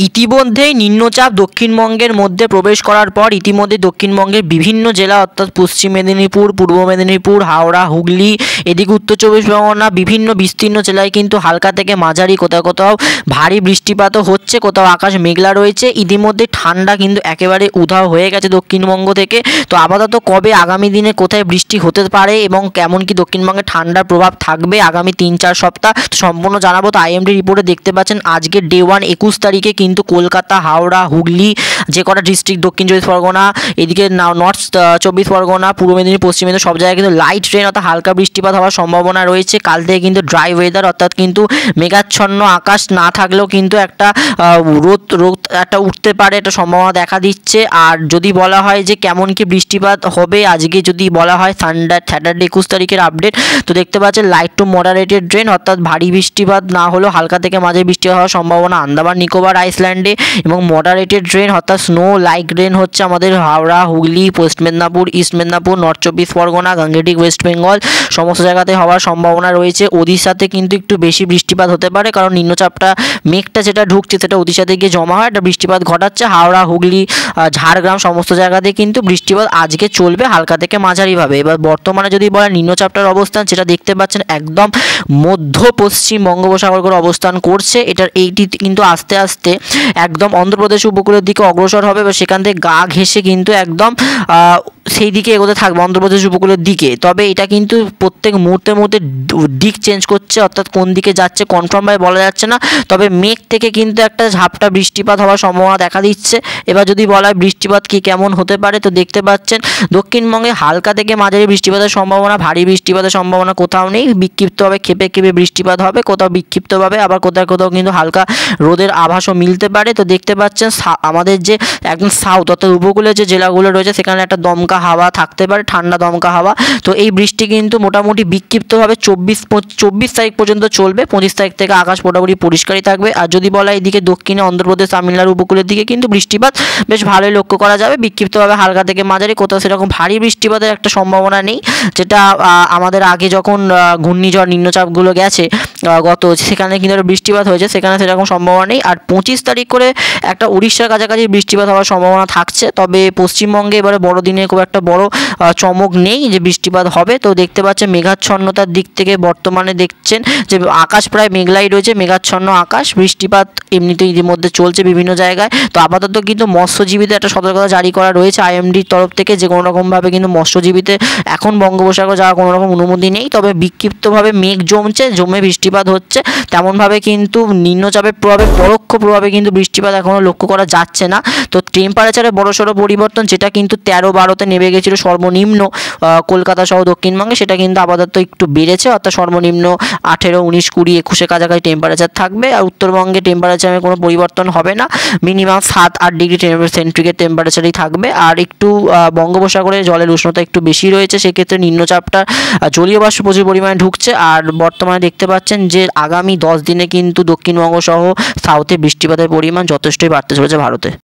ইতিমধ্যেই নিম্নচাপ দক্ষিণবঙ্গের মধ্যে প্রবেশ করার পর ইতিমধ্যে দক্ষিণবঙ্গের বিভিন্ন জেলা অর্থাৎ পশ্চিম মেদিনীপুর, পূর্ব মেদিনীপুর, হাওড়া, হুগলি, এদিকে উত্তর চব্বিশ পরগনা বিভিন্ন বিস্তীর্ণ জেলায় কিন্তু হালকা থেকে মাঝারি কোথাও কোথাও ভারী বৃষ্টিপাতও হচ্ছে, কোথাও আকাশ মেঘলা রয়েছে। ইতিমধ্যে ঠান্ডা কিন্তু একেবারে উধাও হয়ে গেছে দক্ষিণবঙ্গ থেকে। তো আপাতত কবে আগামী দিনে কোথায় বৃষ্টি হতে পারে এবং কেমন কি দক্ষিণবঙ্গে ঠান্ডার প্রভাব থাকবে আগামী 3-4 সপ্তাহ সম্পূর্ণ জানাবো। তো আইএমডি রিপোর্টে দেখতে পাচ্ছেন আজকে ডে 1 21 তারিখে কিন্তু কলকাতা, হাওড়া, হুগলি যে কটা ডিস্ট্রিক্ট, দক্ষিণ চব্বিশ পরগনা, এদিকে নর্থ চব্বিশ পরগনা, পূর্ব মেদিনীপুর, পশ্চিম মেদিনীপুর সব জায়গায় কিন্তু লাইট রেন অর্থাৎ হালকা বৃষ্টিপাত হওয়ার সম্ভাবনা রয়েছে। কাল থেকে কিন্তু ড্রাই ওয়েদার অর্থাৎ কিন্তু মেঘাচ্ছন্ন আকাশ না থাকলেও কিন্তু একটা রোদ একটা উঠতে পারে, একটা সম্ভাবনা দেখা দিচ্ছে। আর যদি বলা হয় যে কেমন কি বৃষ্টিপাত হবে আজকে, যদি বলা হয় স্যাটারডে 21 তারিখের আপডেট, তো দেখতে পাচ্ছেন লাইট টু মডারেটেড রেন অর্থাৎ ভারী বৃষ্টিপাত না হলেও হালকা থেকে মাঝারি বৃষ্টিপাত হওয়ার সম্ভাবনা আন্দামান নিকোবর আইল্যান্ডে, এবং মডারেটেড রেন অর্থাৎ স্নো লাইক রেন হচ্ছে আমাদের হাওড়া, হুগলি, পশ্চিম মেদিনীপুর, ইস্ট মেদিনীপুর, নর্থ চব্বিশ পরগনা, গাঙ্গেটিক, ওয়েস্ট বেঙ্গল সমস্ত জায়গাতে হওয়ার সম্ভাবনা রয়েছে। ওড়িশাতে কিন্তু একটু বেশি বৃষ্টিপাত হতে পারে, কারণ নিম্নচাপটা মেঘটা যেটা ঢুকছে সেটা ওড়িশাতে গিয়ে জমা হয়, এটা বৃষ্টিপাত ঘটাচ্ছে। হাওড়া, হুগলি, ঝাড়গ্রাম সমস্ত জায়গাতে কিন্তু বৃষ্টিপাত আজকে চলবে হালকা থেকে মাঝারিভাবে। এবার বর্তমানে যদি বলে নিম্নচাপটার অবস্থান, সেটা দেখতে পাচ্ছেন একদম মধ্য পশ্চিম বঙ্গোপসাগর করে অবস্থান করছে। এইটি কিন্তু আস্তে আস্তে একদম অন্ধ্রপ্রদেশ উপকূলের দিকে অগ্রসর হবে এবং সেখান থেকে গা ঘেঁষে কিন্তু একদম সেই দিকে এগোতে থাকবে অন্ধ্রপ্রদেশ উপকূলের দিকে। তবে এটা কিন্তু প্রত্যেক মুহূর্তে দিক চেঞ্জ করছে, অর্থাৎ কোন দিকে যাচ্ছে কনফার্মভাবে বলা যাচ্ছে না। তবে মেঘ থেকে কিন্তু একটা ঝাপটা বৃষ্টিপাত হওয়ার সম্ভাবনা দেখা দিচ্ছে। এবার যদি বলা হয় বৃষ্টিপাত কি কেমন হতে পারে, তো দেখতে পাচ্ছেন দক্ষিণবঙ্গে হালকা থেকে মাঝারি বৃষ্টিপাতের সম্ভাবনা, ভারী বৃষ্টিপাতের সম্ভাবনা কোথাও নেই। বিক্ষিপ্তভাবে খেপে খেপে বৃষ্টিপাত হবে, কোথাও বিক্ষিপ্তভাবে, আবার কোথাও কোথাও কিন্তু হালকা রোদের আভাসও মিলতে পারে। তো দেখতে পাচ্ছেন আমাদের যে একদম সাউথ অর্থাৎ উপকূলের যে জেলাগুলো রয়েছে সেখানে একটা দমকা হাওয়া থাকতে পারে, ঠান্ডা দমকা হাওয়া। তো এই বৃষ্টি কিন্তু মোটামুটি বিক্ষিপ্তভাবে 24 তারিখ পর্যন্ত চলবে। 25 তারিখ থেকে আকাশ মোটামুটি পরিষ্কারই থাকবে। আর যদি বলা এদিকে দক্ষিণে অন্ধ্রপ্রদেশ, তামিলনাড়ু উপকূলের দিকে কিন্তু বৃষ্টিপাত বেশ ভালোই লক্ষ্য করা যাবে, বিক্ষিপ্তভাবে হালকা থেকে মাঝারি, কোথাও সেরকম ভারী বৃষ্টিপাতের একটা সম্ভাবনা নেই, যেটা আমাদের আগে যখন ঘূর্ণিঝড় নিম্নচাপগুলো গেছে গত, সেখানে কিন্তু একটা বৃষ্টিপাত হয়েছে, সেখানে সেরকম সম্ভাবনা নেই। আর 25 তারিখ করে একটা উড়িষ্যার কাছাকাছি বৃষ্টিপাত হওয়ার সম্ভাবনা থাকছে। তবে পশ্চিমবঙ্গে এবারে বড়দিনে খুব একটা বড় চমক নেই যে বৃষ্টিপাত হবে। তো দেখতে পাচ্ছেন মেঘাচ্ছন্নতার দিক থেকে বর্তমানে দেখছেন যে আকাশ প্রায় মেঘলাই রয়েছে, মেঘাচ্ছন্ন আকাশ, বৃষ্টিপাত এমনিতেই ইতিমধ্যে চলছে বিভিন্ন জায়গায়। তো আপাতত কিন্তু মৎস্যজীবীদের একটা সতর্কতা জারি করা রয়েছে আইএমডির তরফ থেকে, যে কোনো রকমভাবে কিন্তু মৎস্যজীবীতে এখন বঙ্গোপসাগর যাওয়ার কোনো রকম অনুমতি নেই। তবে বিক্ষিপ্তভাবে মেঘ জমে বৃষ্টিপাত হচ্ছে, তেমনভাবে কিন্তু নিম্নচাপের প্রভাবে পরোক্ষ প্রভাবে কিন্তু বৃষ্টিপাত এখনও লক্ষ্য করা যাচ্ছে না। তো টেম্পারেচারে বড়সড় পরিবর্তন, যেটা কিন্তু 13-12তে নেমে গেছিলো সর্বনিম্ন কলকাতা সহ দক্ষিণবঙ্গে, সেটা কিন্তু আপাতত একটু বেড়েছে, অর্থাৎ সর্বনিম্ন 18, 19, 20, 21 কাছাকাছি টেম্পারেচার থাকবে। আর উত্তরবঙ্গে টেম্পারেচারে কোনো পরিবর্তন হবে না, মিনিমাম 7-8 ডিগ্রি সেন্টিগ্রেড টেম্পারেচারই থাকবে। আর একটু বঙ্গোপসাগরে জলের উষ্ণতা একটু বেশি রয়েছে, সেক্ষেত্রে নিম্নচাপটা জলীয় বাষ্প প্রচুর পরিমাণে ঢুকছে। আর বর্তমানে দেখতে পাচ্ছেন যে আগামী 10 দিনে কিন্তু দক্ষিণবঙ্গ সহ সাউথে বৃষ্টিপাতের পরিমাণ যথেষ্টই বাড়তে চলেছে ভারতে।